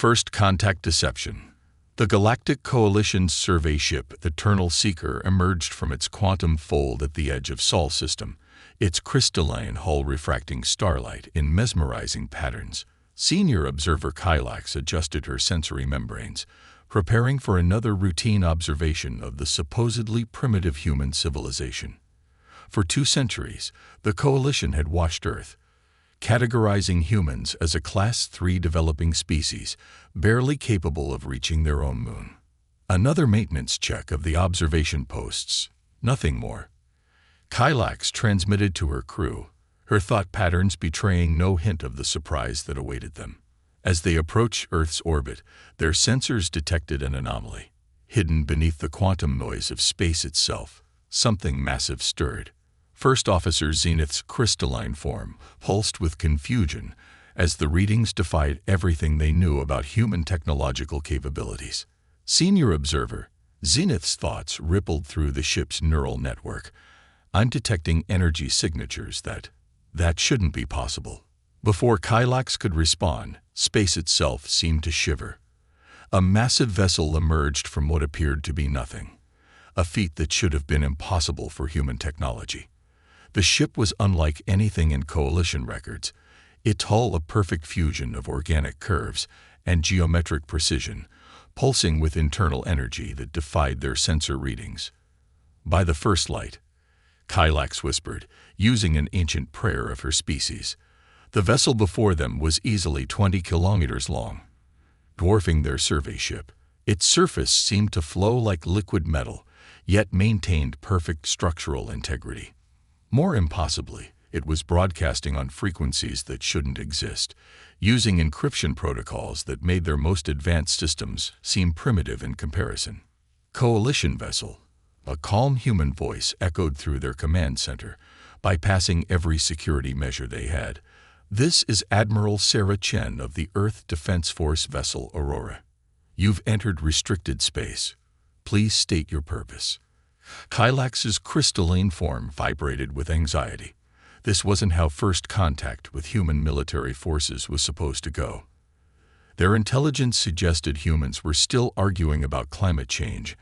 First contact deception. The Galactic Coalition's survey ship, Eternal Seeker, emerged from its quantum fold at the edge of Sol system, its crystalline hull refracting starlight in mesmerizing patterns. Senior observer Kylax adjusted her sensory membranes, preparing for another routine observation of the supposedly primitive human civilization. For 2 centuries, the Coalition had watched Earth, categorizing humans as a Class 3 developing species, barely capable of reaching their own moon. Another maintenance check of the observation posts, nothing more. Kylax transmitted to her crew, her thought patterns betraying no hint of the surprise that awaited them. As they approached Earth's orbit, their sensors detected an anomaly. Hidden beneath the quantum noise of space itself, something massive stirred. First Officer Zenith's crystalline form pulsed with confusion as the readings defied everything they knew about human technological capabilities. Senior observer, Zenith's thoughts rippled through the ship's neural network. I'm detecting energy signatures that shouldn't be possible. Before Kylax could respond, space itself seemed to shiver. A massive vessel emerged from what appeared to be nothing, a feat that should have been impossible for human technology. The ship was unlike anything in Coalition records, its hull a perfect fusion of organic curves and geometric precision, pulsing with internal energy that defied their sensor readings. By the first light, Kylax whispered, using an ancient prayer of her species. The vessel before them was easily 20 kilometers long, dwarfing their survey ship. Its surface seemed to flow like liquid metal, yet maintained perfect structural integrity. More impossibly, it was broadcasting on frequencies that shouldn't exist, using encryption protocols that made their most advanced systems seem primitive in comparison. Coalition vessel. A calm human voice echoed through their command center, bypassing every security measure they had. This is Admiral Sarah Chen of the Earth Defense Force vessel Aurora. You've entered restricted space. Please state your purpose. Kylax's crystalline form vibrated with anxiety. This wasn't how first contact with human military forces was supposed to go. Their intelligence suggested humans were still arguing about climate change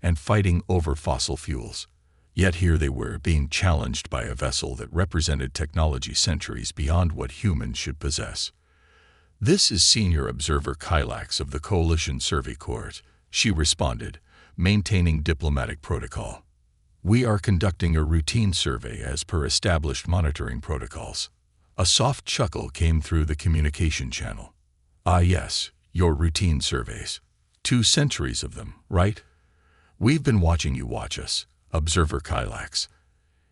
and fighting over fossil fuels. Yet here they were, being challenged by a vessel that represented technology centuries beyond what humans should possess. This is Senior Observer Kylax of the Coalition Survey Corps, she responded, maintaining diplomatic protocol. We are conducting a routine survey as per established monitoring protocols. A soft chuckle came through the communication channel. Ah yes, your routine surveys. 2 centuries of them, right? We've been watching you watch us, Observer Kylax.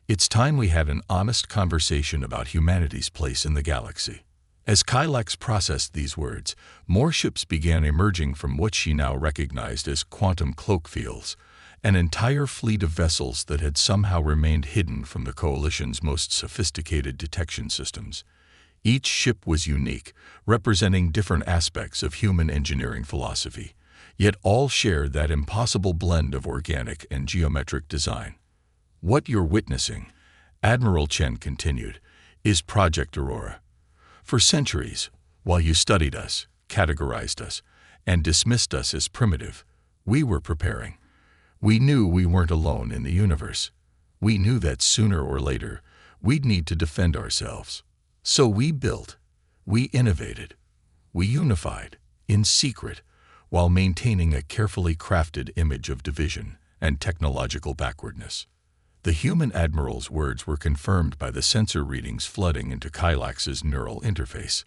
It's time we had an honest conversation about humanity's place in the galaxy. As Kylax processed these words, more ships began emerging from what she now recognized as quantum cloak fields, an entire fleet of vessels that had somehow remained hidden from the Coalition's most sophisticated detection systems. Each ship was unique, representing different aspects of human engineering philosophy, yet all shared that impossible blend of organic and geometric design. What you're witnessing, Admiral Chen continued, is Project Aurora. For centuries, while you studied us, categorized us, and dismissed us as primitive, we were preparing. We knew we weren't alone in the universe. We knew that sooner or later, we'd need to defend ourselves. So we built, we innovated, we unified, in secret, while maintaining a carefully crafted image of division and technological backwardness. The human admiral's words were confirmed by the sensor readings flooding into Kylax's neural interface.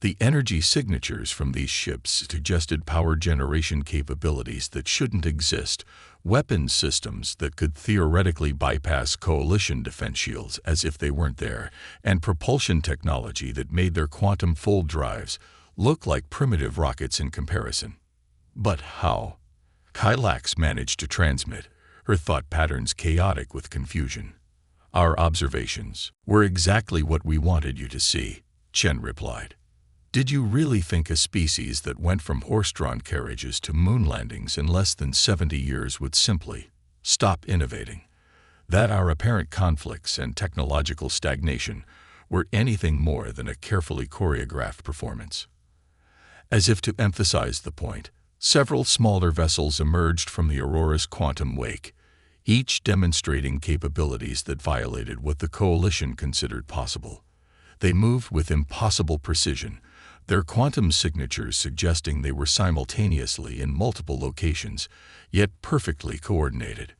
The energy signatures from these ships suggested power generation capabilities that shouldn't exist, weapons systems that could theoretically bypass Coalition defense shields as if they weren't there, and propulsion technology that made their quantum fold drives look like primitive rockets in comparison. But how? Kylax managed to transmit, her thought patterns chaotic with confusion. Our observations were exactly what we wanted you to see, Chen replied. Did you really think a species that went from horse-drawn carriages to moon landings in less than 70 years would simply stop innovating? That our apparent conflicts and technological stagnation were anything more than a carefully choreographed performance? As if to emphasize the point, several smaller vessels emerged from the Aurora's quantum wake, each demonstrating capabilities that violated what the Coalition considered possible. They moved with impossible precision, their quantum signatures suggesting they were simultaneously in multiple locations, yet perfectly coordinated.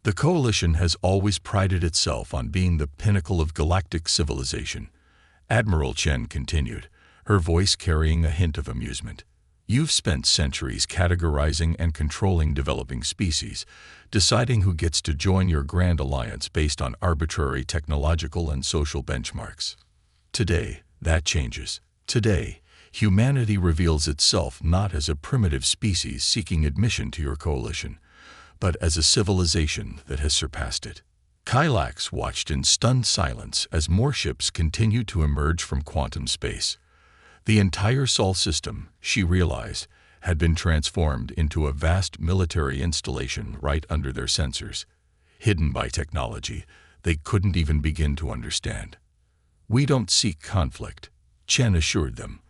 The Coalition has always prided itself on being the pinnacle of galactic civilization, Admiral Chen continued, her voice carrying a hint of amusement. You've spent centuries categorizing and controlling developing species, deciding who gets to join your grand alliance based on arbitrary technological and social benchmarks. Today, that changes. Today, humanity reveals itself not as a primitive species seeking admission to your coalition, but as a civilization that has surpassed it. Kylax watched in stunned silence as more ships continued to emerge from quantum space. The entire Sol system, she realized, had been transformed into a vast military installation right under their sensors, hidden by technology they couldn't even begin to understand. We don't seek conflict, Chen assured them,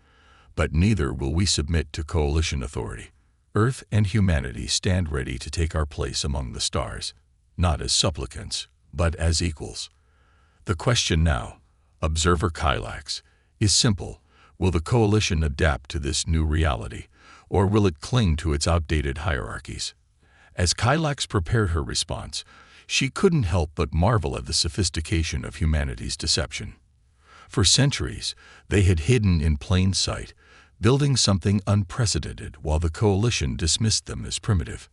but neither will we submit to coalition authority. Earth and humanity stand ready to take our place among the stars, not as supplicants, but as equals. The question now, Observer Kylax, is simple. Will the coalition adapt to this new reality, or will it cling to its outdated hierarchies? As Kylax prepared her response, she couldn't help but marvel at the sophistication of humanity's deception. For centuries, they had hidden in plain sight, building something unprecedented while the coalition dismissed them as primitive.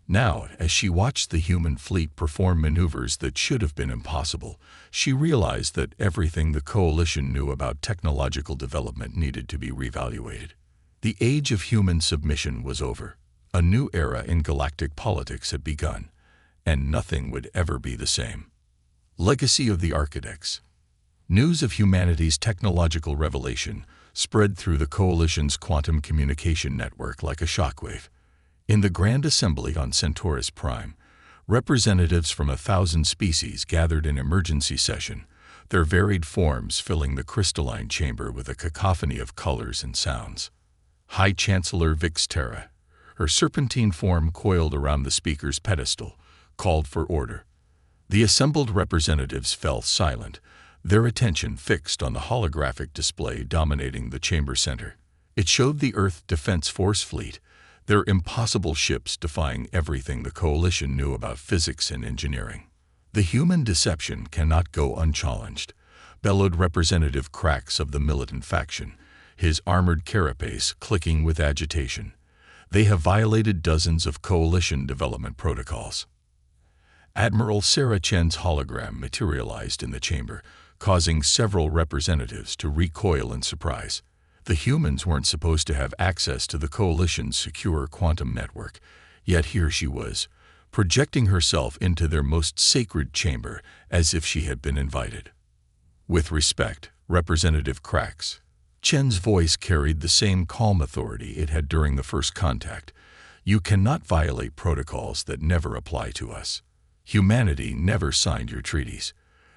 Now, as she watched the human fleet perform maneuvers that should have been impossible, she realized that everything the coalition knew about technological development needed to be reevaluated. The age of human submission was over. A new era in galactic politics had begun, and nothing would ever be the same. Legacy of the Architects. News of humanity's technological revelation spread through the coalition's quantum communication network like a shockwave. In the Grand Assembly on Centaurus Prime, representatives from 1,000 species gathered in emergency session, their varied forms filling the crystalline chamber with a cacophony of colors and sounds. High Chancellor Vixterra, her serpentine form coiled around the speaker's pedestal, called for order. The assembled representatives fell silent, their attention fixed on the holographic display dominating the chamber center. It showed the Earth Defense Force fleet, their impossible ships defying everything the coalition knew about physics and engineering. The human deception cannot go unchallenged, bellowed Representative Krax of the militant faction, his armored carapace clicking with agitation. They have violated dozens of coalition development protocols. Admiral Sarah Chen's hologram materialized in the chamber, causing several representatives to recoil in surprise. The humans weren't supposed to have access to the coalition's secure quantum network, yet here she was, projecting herself into their most sacred chamber as if she had been invited. With respect, Representative Krax. Chen's voice carried the same calm authority it had during the first contact. You cannot violate protocols that never apply to us. Humanity never signed your treaties.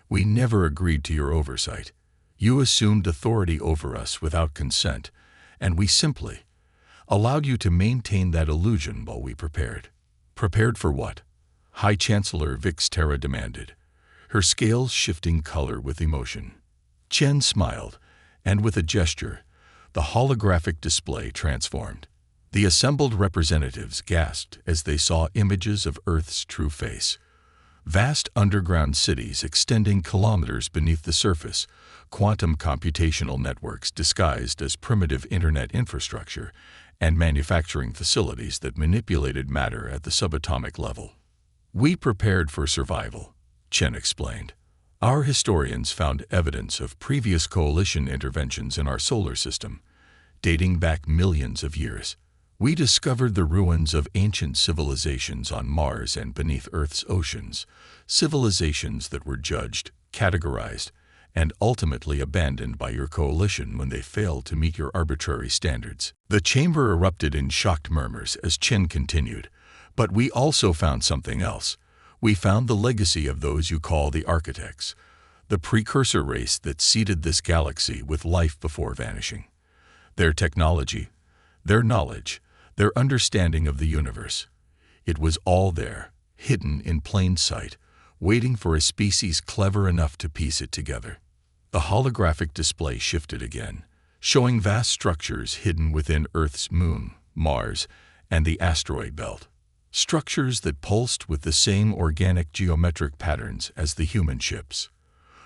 We never agreed to your oversight. You assumed authority over us without consent, and we simply allowed you to maintain that illusion while we prepared. Prepared for what? High Chancellor Vixterra demanded, her scales shifting color with emotion. Chen smiled, and with a gesture, the holographic display transformed. The assembled representatives gasped as they saw images of Earth's true face. Vast underground cities extending kilometers beneath the surface, quantum computational networks disguised as primitive internet infrastructure, and manufacturing facilities that manipulated matter at the subatomic level. We prepared for survival, Chen explained. Our historians found evidence of previous coalition interventions in our solar system, dating back millions of years. We discovered the ruins of ancient civilizations on Mars and beneath Earth's oceans, civilizations that were judged, categorized, and ultimately abandoned by your coalition when they failed to meet your arbitrary standards. The chamber erupted in shocked murmurs as Chen continued. But we also found something else. We found the legacy of those you call the Architects, the precursor race that seeded this galaxy with life before vanishing. Their technology, Their knowledge, their understanding of the universe. It was all there, hidden in plain sight, waiting for a species clever enough to piece it together. The holographic display shifted again, showing vast structures hidden within Earth's moon, Mars, and the asteroid belt. Structures that pulsed with the same organic geometric patterns as the human ships.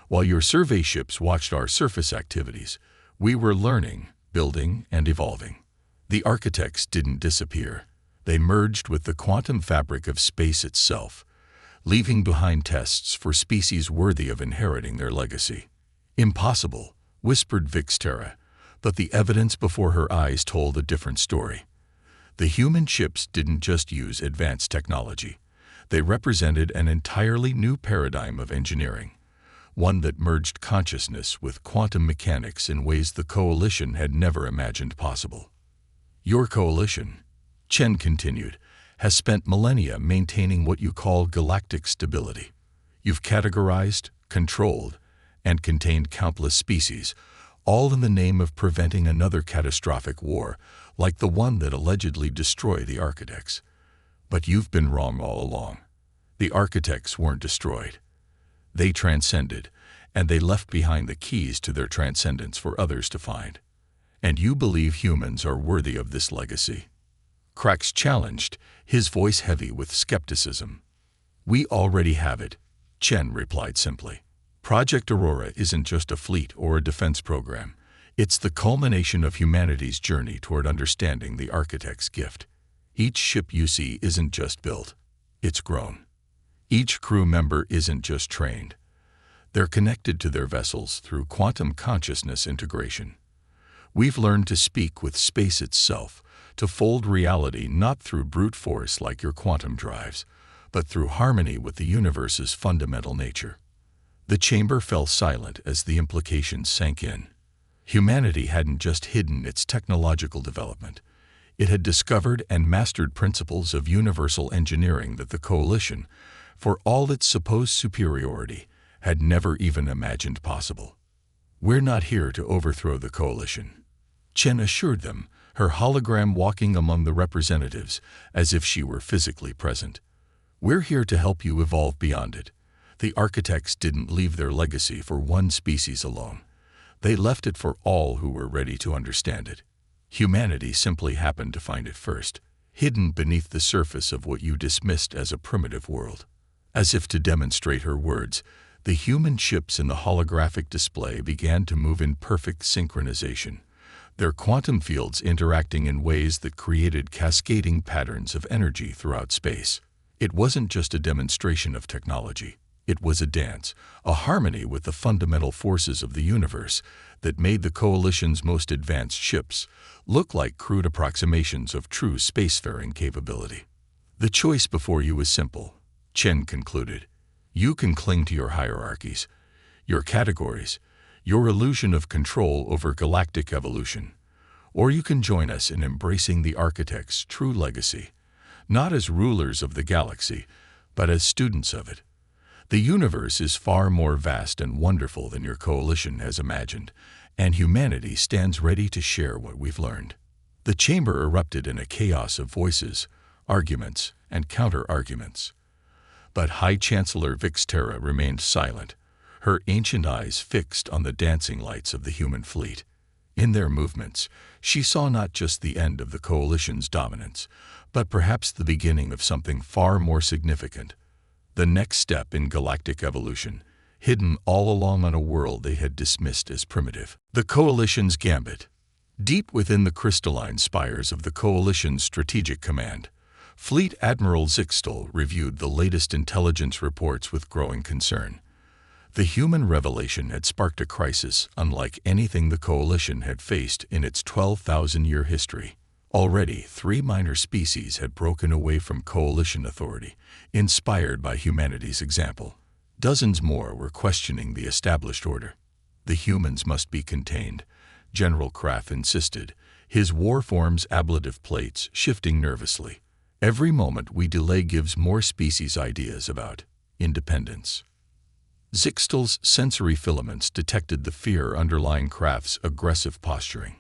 While your survey ships watched our surface activities, we were learning, building, and evolving. The architects didn't disappear. They merged with the quantum fabric of space itself, leaving behind tests for species worthy of inheriting their legacy. Impossible, whispered Vixterra, but the evidence before her eyes told a different story. The human ships didn't just use advanced technology. They represented an entirely new paradigm of engineering, one that merged consciousness with quantum mechanics in ways the Coalition had never imagined possible. Your coalition, Chen continued, has spent millennia maintaining what you call galactic stability. You've categorized, controlled, and contained countless species, all in the name of preventing another catastrophic war, like the one that allegedly destroyed the architects. But you've been wrong all along. The architects weren't destroyed. They transcended, and they left behind the keys to their transcendence for others to find. And you believe humans are worthy of this legacy? Krax challenged, his voice heavy with skepticism. We already have it, Chen replied simply. Project Aurora isn't just a fleet or a defense program. It's the culmination of humanity's journey toward understanding the architect's gift. Each ship you see isn't just built. It's grown. Each crew member isn't just trained. They're connected to their vessels through quantum consciousness integration. We've learned to speak with space itself, to fold reality not through brute force like your quantum drives, but through harmony with the universe's fundamental nature. The chamber fell silent as the implications sank in. Humanity hadn't just hidden its technological development. It had discovered and mastered principles of universal engineering that the Coalition, for all its supposed superiority, had never even imagined possible. We're not here to overthrow the Coalition, Chen assured them, her hologram walking among the representatives as if she were physically present. We're here to help you evolve beyond it. The architects didn't leave their legacy for one species alone. They left it for all who were ready to understand it. Humanity simply happened to find it first, hidden beneath the surface of what you dismissed as a primitive world. As if to demonstrate her words, the human ships in the holographic display began to move in perfect synchronization, their quantum fields interacting in ways that created cascading patterns of energy throughout space. It wasn't just a demonstration of technology. It was a dance, a harmony with the fundamental forces of the universe that made the Coalition's most advanced ships look like crude approximations of true spacefaring capability. The choice before you is simple, Chen concluded. You can cling to your hierarchies, your categories, your illusion of control over galactic evolution, or you can join us in embracing the architect's true legacy, not as rulers of the galaxy, but as students of it. The universe is far more vast and wonderful than your Coalition has imagined, and humanity stands ready to share what we've learned. The chamber erupted in a chaos of voices, arguments, and counter-arguments. But High Chancellor Vixterra remained silent, her ancient eyes fixed on the dancing lights of the human fleet. In their movements, she saw not just the end of the Coalition's dominance, but perhaps the beginning of something far more significant. The next step in galactic evolution, hidden all along on a world they had dismissed as primitive. The Coalition's gambit. Deep within the crystalline spires of the Coalition's strategic command, Fleet Admiral Zixtel reviewed the latest intelligence reports with growing concern. The human revelation had sparked a crisis unlike anything the Coalition had faced in its 12,000-year history. Already, 3 minor species had broken away from Coalition authority, inspired by humanity's example. Dozens more were questioning the established order. The humans must be contained, General Kraft insisted, his warform's ablative plates shifting nervously. Every moment we delay gives more species ideas about independence. Zixtel's sensory filaments detected the fear underlying Kraft's aggressive posturing.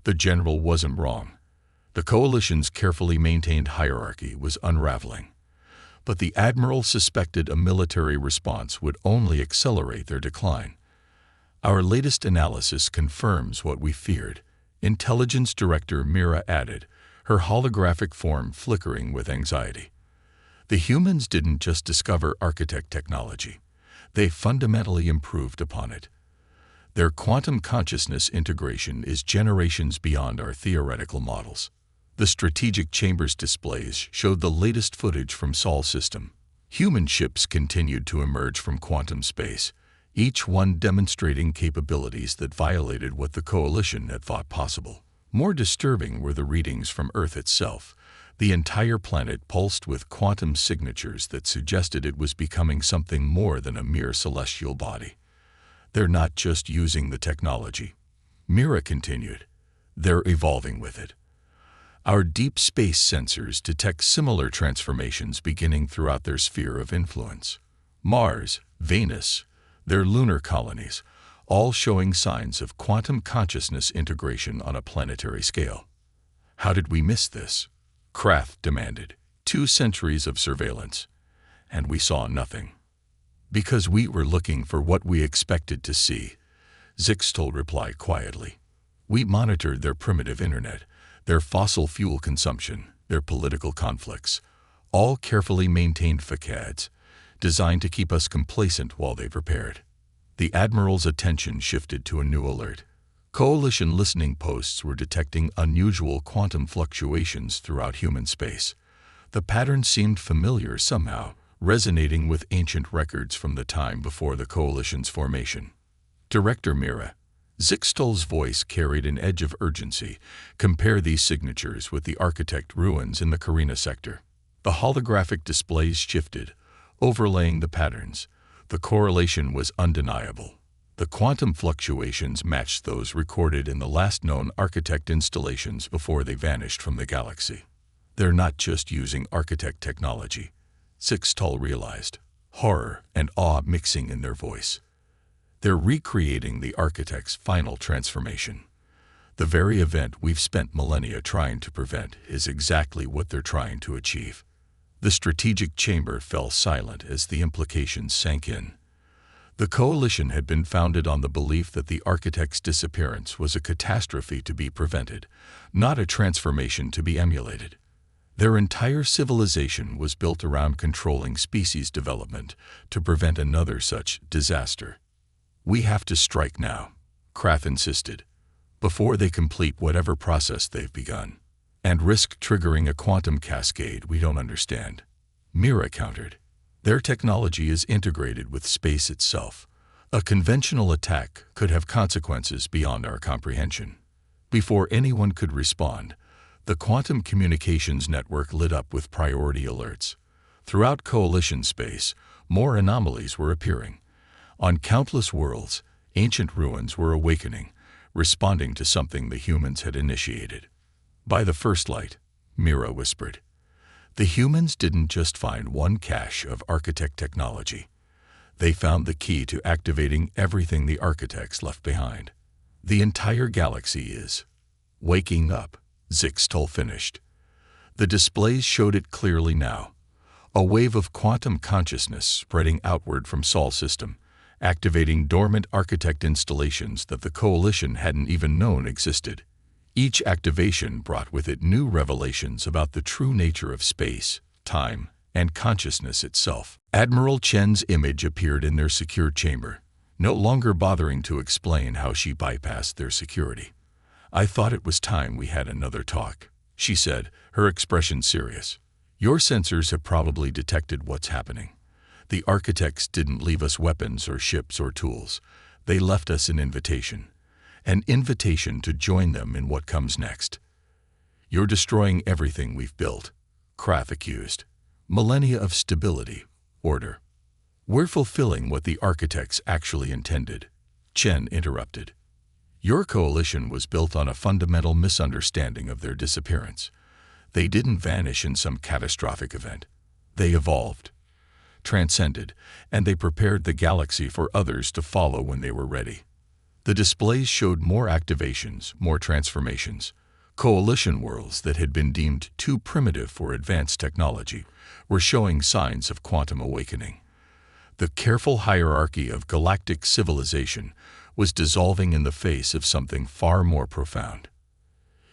The general wasn't wrong. The coalition's carefully maintained hierarchy was unraveling, but the admiral suspected a military response would only accelerate their decline. Our latest analysis confirms what we feared, Intelligence Director Mira added, her holographic form flickering with anxiety. The humans didn't just discover architect technology, they fundamentally improved upon it. Their quantum consciousness integration is generations beyond our theoretical models. The strategic chambers displays showed the latest footage from Sol system. Human ships continued to emerge from quantum space, each one demonstrating capabilities that violated what the coalition had thought possible. More disturbing were the readings from Earth itself. The entire planet pulsed with quantum signatures that suggested it was becoming something more than a mere celestial body. They're not just using the technology, Mira continued. They're evolving with it. Our deep space sensors detect similar transformations beginning throughout their sphere of influence. Mars, Venus, their lunar colonies, all showing signs of quantum consciousness integration on a planetary scale. How did we miss this? Krath demanded. 2 centuries of surveillance, and we saw nothing. Because we were looking for what we expected to see, Zixtol replied quietly. We monitored their primitive internet, their fossil fuel consumption, their political conflicts, all carefully maintained facades, designed to keep us complacent while they prepared. The Admiral's attention shifted to a new alert. Coalition listening posts were detecting unusual quantum fluctuations throughout human space. The pattern seemed familiar somehow, resonating with ancient records from the time before the Coalition's formation. Director Mira, Zixtol's voice carried an edge of urgency. Compare these signatures with the architect ruins in the Carina sector. The holographic displays shifted, overlaying the patterns. The correlation was undeniable. The quantum fluctuations matched those recorded in the last known architect installations before they vanished from the galaxy. They're not just using architect technology, Zixtol realized, horror and awe mixing in their voice. They're recreating the architect's final transformation. The very event we've spent millennia trying to prevent is exactly what they're trying to achieve. The strategic chamber fell silent as the implications sank in. The coalition had been founded on the belief that the architect's disappearance was a catastrophe to be prevented, not a transformation to be emulated. Their entire civilization was built around controlling species development to prevent another such disaster. We have to strike now, Krath insisted, before they complete whatever process they've begun, and risk triggering a quantum cascade we don't understand. Mira countered. Their technology is integrated with space itself. A conventional attack could have consequences beyond our comprehension. Before anyone could respond, the quantum communications network lit up with priority alerts. Throughout coalition space, more anomalies were appearing. On countless worlds, ancient ruins were awakening, responding to something the humans had initiated. By the first light, Mira whispered. The humans didn't just find one cache of architect technology. They found the key to activating everything the architects left behind. The entire galaxy is waking up, Zixtol finished. The displays showed it clearly now. A wave of quantum consciousness spreading outward from Sol system, activating dormant architect installations that the coalition hadn't even known existed. Each activation brought with it new revelations about the true nature of space, time, and consciousness itself. Admiral Chen's image appeared in their secure chamber, no longer bothering to explain how she bypassed their security. I thought it was time we had another talk, she said, her expression serious. Your sensors have probably detected what's happening. The architects didn't leave us weapons or ships or tools. They left us an invitation to join them in what comes next. You're destroying everything we've built, Krath accused. Millennia of stability, order. We're fulfilling what the architects actually intended, Chen interrupted. Your coalition was built on a fundamental misunderstanding of their disappearance. They didn't vanish in some catastrophic event. They evolved, transcended, and they prepared the galaxy for others to follow when they were ready. The displays showed more activations, more transformations. Coalition worlds that had been deemed too primitive for advanced technology were showing signs of quantum awakening. The careful hierarchy of galactic civilization was dissolving in the face of something far more profound.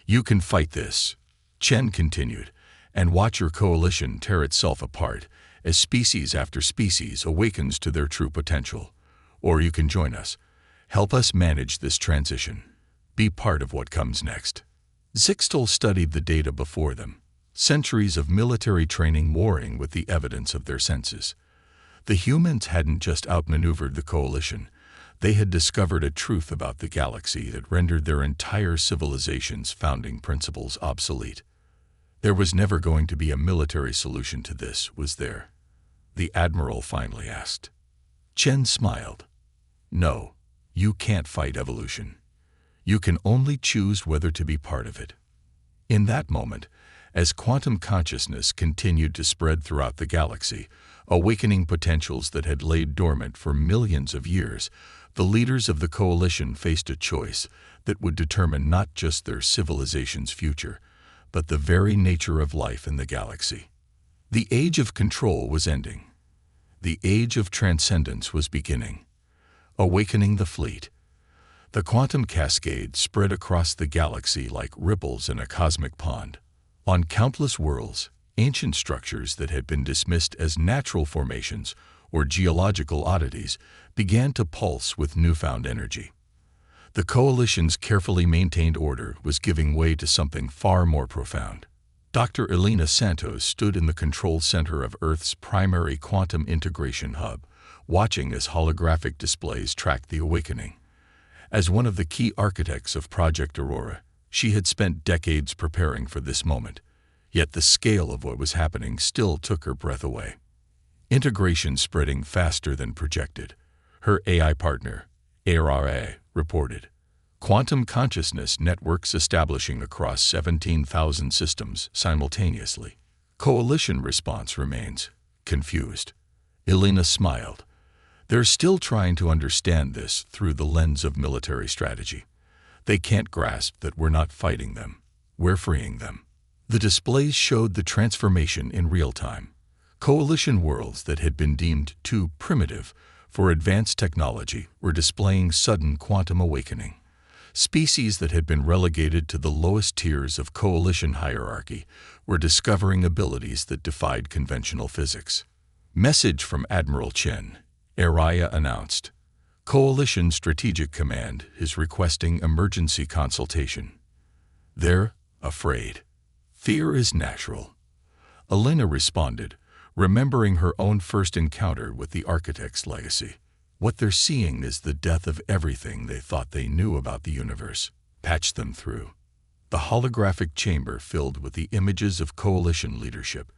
"You can fight this," Chen continued, "and watch your coalition tear itself apart as species after species awakens to their true potential. Or you can join us. Help us manage this transition. Be part of what comes next." Zixtel studied the data before them, centuries of military training warring with the evidence of their senses. The humans hadn't just outmaneuvered the coalition, they had discovered a truth about the galaxy that rendered their entire civilization's founding principles obsolete. There was never going to be a military solution to this, was there? The Admiral finally asked. Chen smiled. "No, you can't fight evolution. You can only choose whether to be part of it." In that moment, as quantum consciousness continued to spread throughout the galaxy, awakening potentials that had laid dormant for millions of years, the leaders of the coalition faced a choice that would determine not just their civilization's future, but the very nature of life in the galaxy. The age of control was ending. The age of transcendence was beginning. Awakening the fleet. The quantum cascade spread across the galaxy like ripples in a cosmic pond. On countless worlds, ancient structures that had been dismissed as natural formations or geological oddities began to pulse with newfound energy. The coalition's carefully maintained order was giving way to something far more profound. Dr. Elena Santos stood in the control center of Earth's primary quantum integration hub, watching as holographic displays tracked the awakening. As one of the key architects of Project Aurora, she had spent decades preparing for this moment, yet the scale of what was happening still took her breath away. Integration spreading faster than projected, her AI partner, ARA, reported. Quantum consciousness networks establishing across 17,000 systems simultaneously. Coalition response remains confused. Elena smiled. They're still trying to understand this through the lens of military strategy. They can't grasp that we're not fighting them, we're freeing them. The displays showed the transformation in real time. Coalition worlds that had been deemed too primitive for advanced technology were displaying sudden quantum awakening. Species that had been relegated to the lowest tiers of coalition hierarchy were discovering abilities that defied conventional physics. Message from Admiral Chen, Araya announced. Coalition Strategic Command is requesting emergency consultation. They're afraid. Fear is natural. Elena responded, remembering her own first encounter with the Architect's legacy. What they're seeing is the death of everything they thought they knew about the universe. Patch them through. The holographic chamber filled with the images of coalition leadership.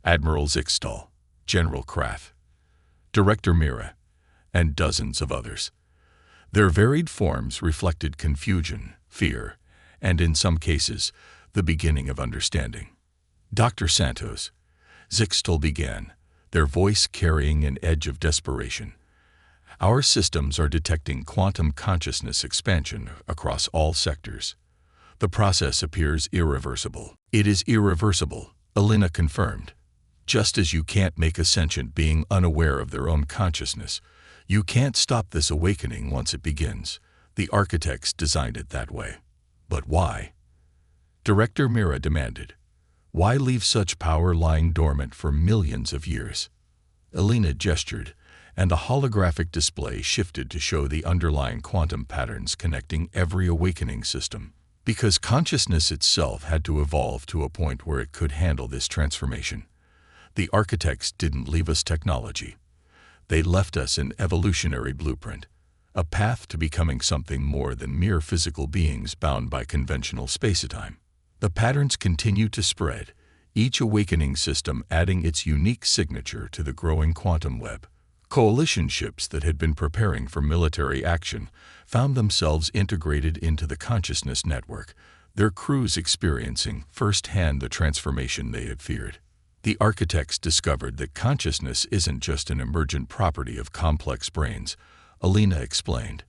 Admiral Zixtel, General Krath, Director Mira, and dozens of others. Their varied forms reflected confusion, fear, and in some cases, the beginning of understanding. Dr. Santos, Zixtel began, their voice carrying an edge of desperation. Our systems are detecting quantum consciousness expansion across all sectors. The process appears irreversible. It is irreversible, Elena confirmed. Just as you can't make a sentient being unaware of their own consciousness, you can't stop this awakening once it begins. The architects designed it that way. But why? Director Mira demanded. Why leave such power lying dormant for millions of years? Elena gestured, and the holographic display shifted to show the underlying quantum patterns connecting every awakening system. Because consciousness itself had to evolve to a point where it could handle this transformation. The architects didn't leave us technology. They left us an evolutionary blueprint, a path to becoming something more than mere physical beings bound by conventional space-time. The patterns continue to spread, each awakening system adding its unique signature to the growing quantum web. Coalition ships that had been preparing for military action found themselves integrated into the consciousness network, their crews experiencing firsthand the transformation they had feared. The architects discovered that consciousness isn't just an emergent property of complex brains, Elena explained.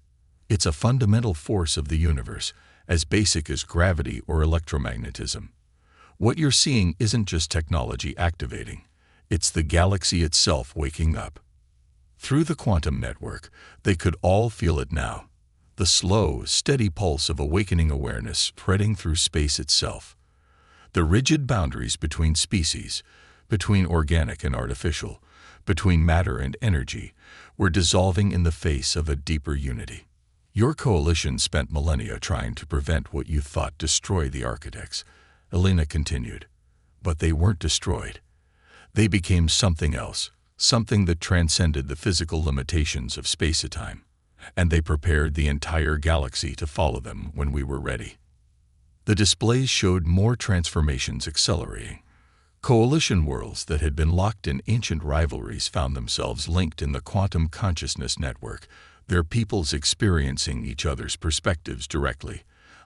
It's a fundamental force of the universe, as basic as gravity or electromagnetism. What you're seeing isn't just technology activating, it's the galaxy itself waking up. Through the quantum network, they could all feel it now, the slow, steady pulse of awakening awareness spreading through space itself. The rigid boundaries between species, between organic and artificial, between matter and energy, were dissolving in the face of a deeper unity. Your coalition spent millennia trying to prevent what you thought destroyed the architects, Elena continued. But they weren't destroyed. They became something else, something that transcended the physical limitations of space-time, and they prepared the entire galaxy to follow them when we were ready. The displays showed more transformations accelerating. Coalition worlds that had been locked in ancient rivalries found themselves linked in the quantum consciousness network, their peoples experiencing each other's perspectives directly,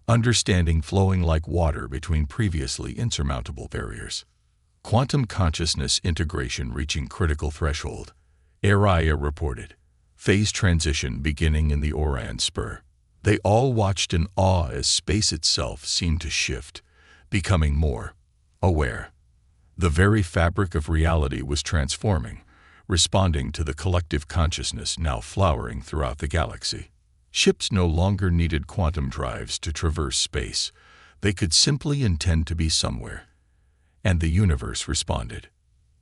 understanding flowing like water between previously insurmountable barriers. Quantum consciousness integration reaching critical threshold, Araya reported. Phase transition beginning in the Orion Spur. They all watched in awe as space itself seemed to shift, becoming more aware. The very fabric of reality was transforming, responding to the collective consciousness now flowering throughout the galaxy. Ships no longer needed quantum drives to traverse space. They could simply intend to be somewhere. And the universe responded.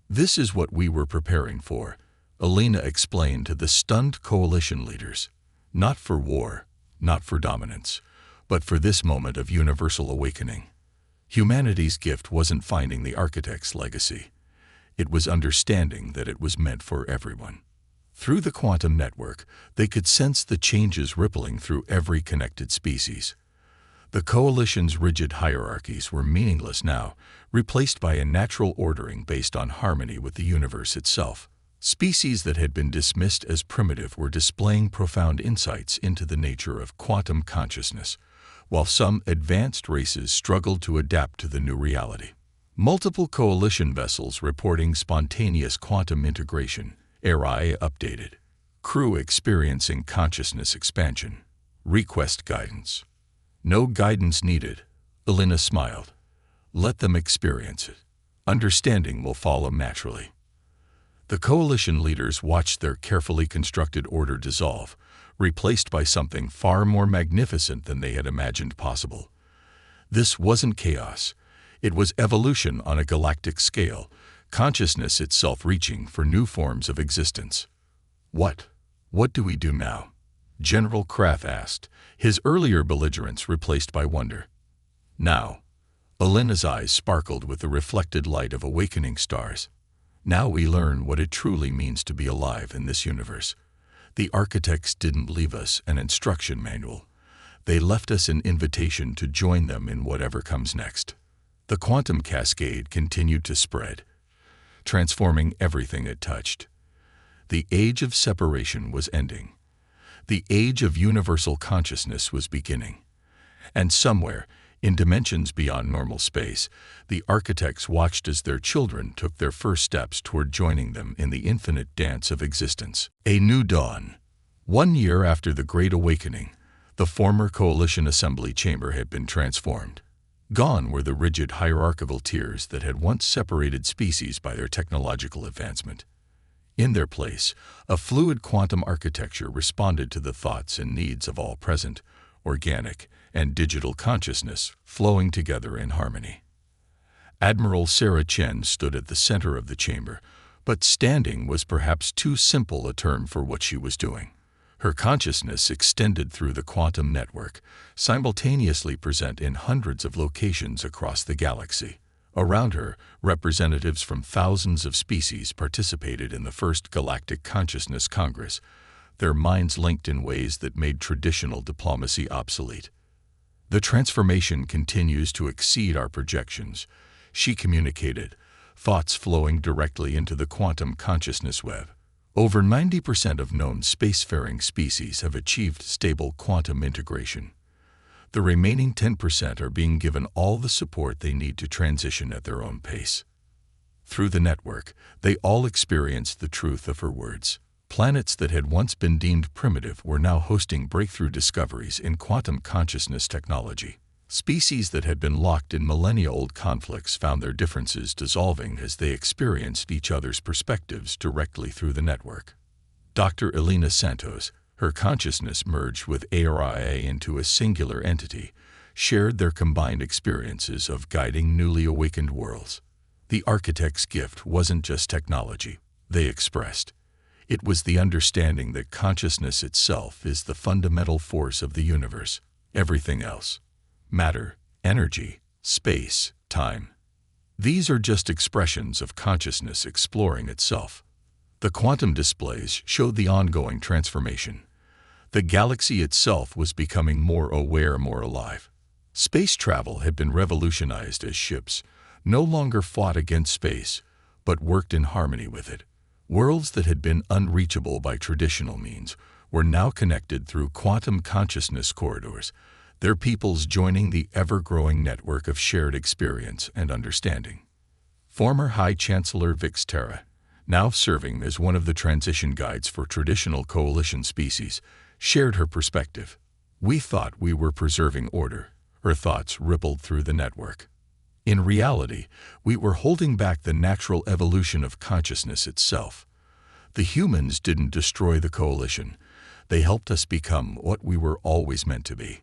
This is what we were preparing for, Elena explained to the stunned coalition leaders. Not for war, not for dominance, but for this moment of universal awakening. Humanity's gift wasn't finding the architect's legacy. It was understanding that it was meant for everyone. Through the quantum network, they could sense the changes rippling through every connected species. The coalition's rigid hierarchies were meaningless now, replaced by a natural ordering based on harmony with the universe itself. Species that had been dismissed as primitive were displaying profound insights into the nature of quantum consciousness, while some advanced races struggled to adapt to the new reality. Multiple coalition vessels reporting spontaneous quantum integration, Araya updated. Crew experiencing consciousness expansion. Request guidance. No guidance needed, Elena smiled. Let them experience it. Understanding will follow naturally. The coalition leaders watched their carefully constructed order dissolve, replaced by something far more magnificent than they had imagined possible. This wasn't chaos. It was evolution on a galactic scale, consciousness itself reaching for new forms of existence. What do we do now? General Kraft asked, his earlier belligerence replaced by wonder. Now. Elena's eyes sparkled with the reflected light of awakening stars. Now we learn what it truly means to be alive in this universe. The architects didn't leave us an instruction manual. They left us an invitation to join them in whatever comes next. The quantum cascade continued to spread, transforming everything it touched. The age of separation was ending. The age of universal consciousness was beginning. And somewhere, in dimensions beyond normal space, the architects watched as their children took their first steps toward joining them in the infinite dance of existence. A new dawn. 1 year after the Great Awakening, the former Coalition Assembly Chamber had been transformed. Gone were the rigid hierarchical tiers that had once separated species by their technological advancement. In their place, a fluid quantum architecture responded to the thoughts and needs of all present, organic and digital consciousness flowing together in harmony. Admiral Sarah Chen stood at the center of the chamber, but standing was perhaps too simple a term for what she was doing. Her consciousness extended through the quantum network, simultaneously present in hundreds of locations across the galaxy. Around her, representatives from thousands of species participated in the first Galactic Consciousness Congress, their minds linked in ways that made traditional diplomacy obsolete. The transformation continues to exceed our projections, she communicated, thoughts flowing directly into the quantum consciousness web. Over 90% of known spacefaring species have achieved stable quantum integration. The remaining 10% are being given all the support they need to transition at their own pace. Through the network, they all experienced the truth of her words. Planets that had once been deemed primitive were now hosting breakthrough discoveries in quantum consciousness technology. Species that had been locked in millennia-old conflicts found their differences dissolving as they experienced each other's perspectives directly through the network. Dr. Elena Santos, her consciousness merged with ARIA into a singular entity, shared their combined experiences of guiding newly awakened worlds. The architect's gift wasn't just technology, they expressed. It was the understanding that consciousness itself is the fundamental force of the universe. Everything else, matter, energy, space, time, these are just expressions of consciousness exploring itself. The quantum displays showed the ongoing transformation. The galaxy itself was becoming more aware, more alive. Space travel had been revolutionized as ships no longer fought against space, but worked in harmony with it. Worlds that had been unreachable by traditional means were now connected through quantum consciousness corridors, their peoples joining the ever-growing network of shared experience and understanding. Former High Chancellor Vix Terra, now serving as one of the transition guides for traditional coalition species, shared her perspective. "We thought we were preserving order," her thoughts rippled through the network. "In reality, we were holding back the natural evolution of consciousness itself. The humans didn't destroy the coalition. They helped us become what we were always meant to be."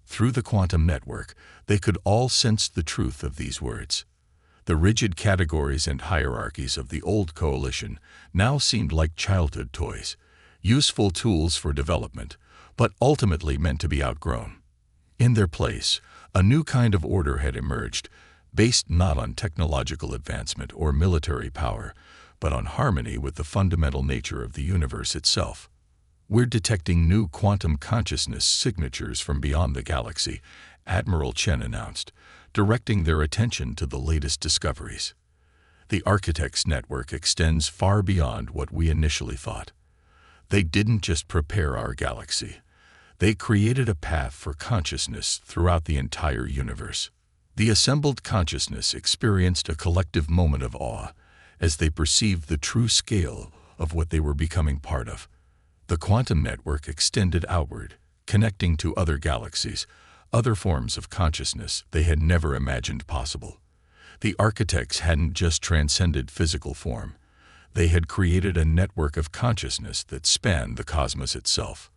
Through the quantum network, they could all sense the truth of these words. The rigid categories and hierarchies of the old coalition now seemed like childhood toys, useful tools for development, but ultimately meant to be outgrown. In their place, a new kind of order had emerged, based not on technological advancement or military power, but on harmony with the fundamental nature of the universe itself. "We're detecting new quantum consciousness signatures from beyond the galaxy," Admiral Chen announced, directing their attention to the latest discoveries. "The Architects Network extends far beyond what we initially thought. They didn't just prepare our galaxy. They created a path for consciousness throughout the entire universe." The assembled consciousness experienced a collective moment of awe as they perceived the true scale of what they were becoming part of. The quantum network extended outward, connecting to other galaxies, other forms of consciousness they had never imagined possible. The architects hadn't just transcended physical form. They had created a network of consciousness that spanned the cosmos itself.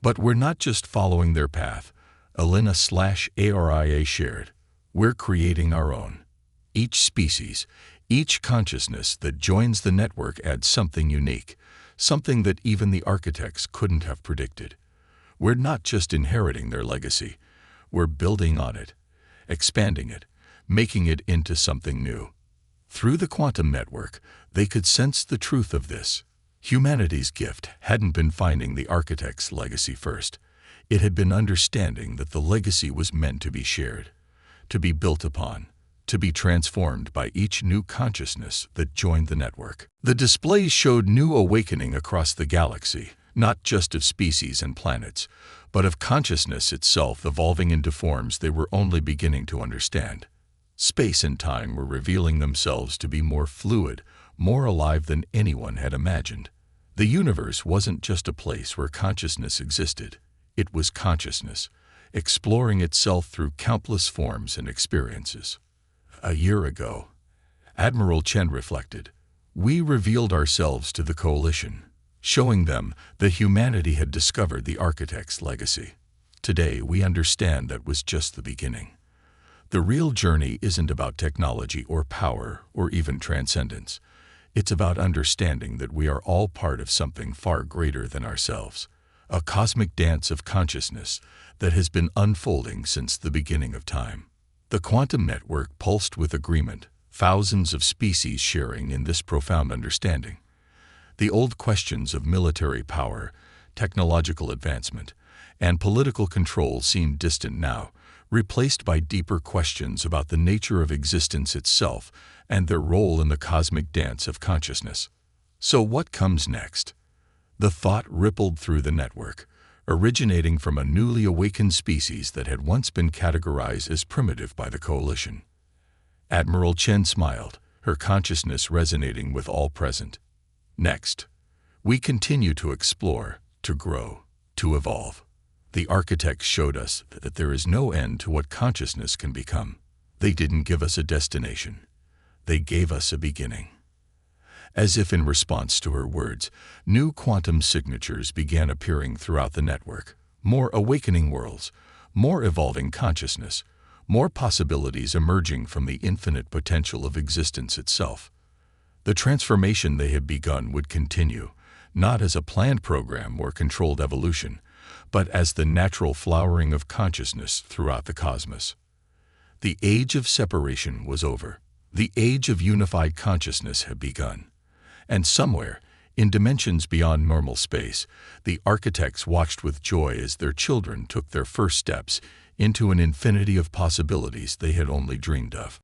"But we're not just following their path," Elena/ARIA shared. "We're creating our own. Each species, each consciousness that joins the network adds something unique, something that even the architects couldn't have predicted. We're not just inheriting their legacy, we're building on it, expanding it, making it into something new." Through the quantum network, they could sense the truth of this. Humanity's gift hadn't been finding the architect's legacy first. It had been understanding that the legacy was meant to be shared, to be built upon, to be transformed by each new consciousness that joined the network. The displays showed new awakening across the galaxy, not just of species and planets, but of consciousness itself evolving into forms they were only beginning to understand. Space and time were revealing themselves to be more fluid, more alive than anyone had imagined. The universe wasn't just a place where consciousness existed. It was consciousness, exploring itself through countless forms and experiences. "A year ago," Admiral Chen reflected, "we revealed ourselves to the coalition, showing them that humanity had discovered the architect's legacy. Today, we understand that was just the beginning. The real journey isn't about technology or power or even transcendence. It's about understanding that we are all part of something far greater than ourselves, a cosmic dance of consciousness that has been unfolding since the beginning of time." The quantum network pulsed with agreement, thousands of species sharing in this profound understanding. The old questions of military power, technological advancement, and political control seemed distant now, replaced by deeper questions about the nature of existence itself and their role in the cosmic dance of consciousness. So what comes next? The thought rippled through the network, originating from a newly awakened species that had once been categorized as primitive by the coalition. Admiral Chen smiled, her consciousness resonating with all present. "Next, We continue to explore, to grow, to evolve. The architects showed us that there is no end to what consciousness can become. They didn't give us a destination. They gave us a beginning. As if in response to her words, new quantum signatures began appearing throughout the network. More awakening worlds, more evolving consciousness, more possibilities emerging from the infinite potential of existence itself. The transformation they had begun would continue, not as a planned program or controlled evolution, but as the natural flowering of consciousness throughout the cosmos. The age of separation was over. The age of unified consciousness had begun. And somewhere, in dimensions beyond normal space, the architects watched with joy as their children took their first steps into an infinity of possibilities they had only dreamed of.